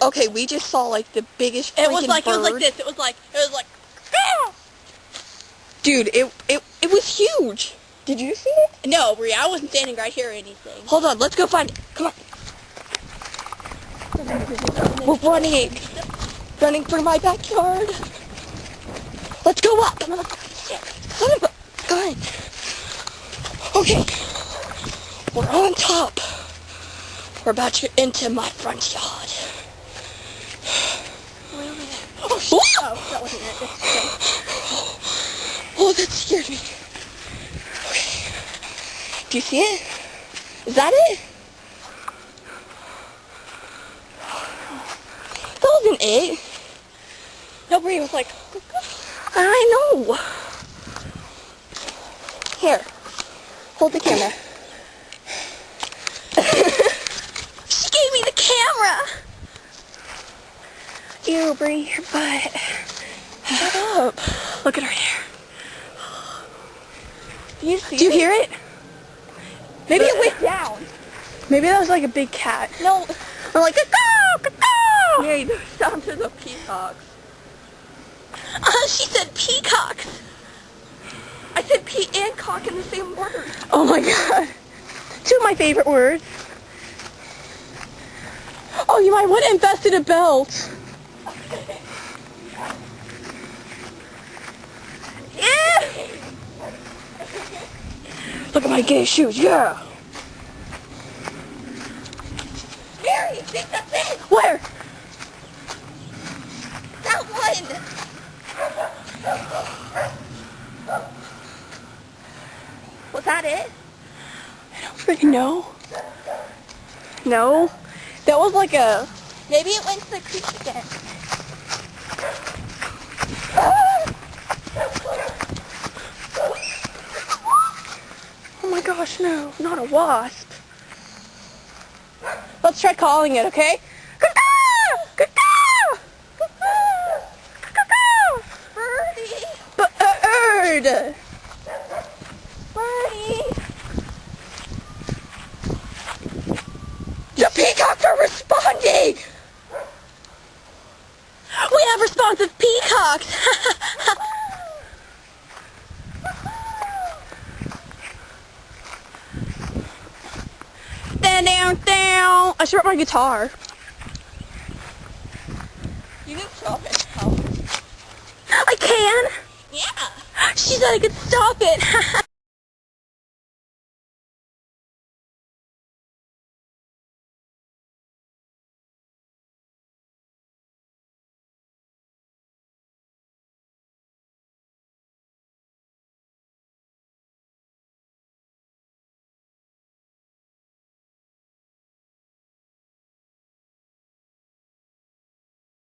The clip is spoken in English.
Okay, we just saw like the biggest freaking It was like bird. this. It was like. Dude, it was huge. Did you see it? No, Bree, I wasn't standing right here or anything. Hold on, let's go find it. Come on. We're running through my backyard. Let's go up. Son of a gun. Okay, we're on top. We're about to enter my front yard. Oh, that wasn't it. Oh, that scared me. Okay. Do you see it? Is that it? That wasn't it. Nobody was like, I know. Here. Hold the camera. she gave me the camera. Ew, Bree, your butt. Shut up. Look at her hair. Do you hear it? Maybe it went down. Maybe that was like a big cat. No. I'm like, caw, caw. Hey, those sounds are the peacocks. She said peacocks. I said pea and cock in the same word. Oh my god. Two of my favorite words. Oh, you might want to invest in a belt. Yeah. Look at my gay shoes, yeah. Mary, think that's it. Where? That one. Was that it? I don't freaking know. No. That was like a... Maybe it went to the creek again. Oh my gosh, no. Not a wasp. Let's try calling it, okay? Birdie. Bird. Birdie. The peacocks are responding. We have responsive peacocks. Down. I should brought my guitar. You can stop it now. I can. Yeah. She said I could stop it.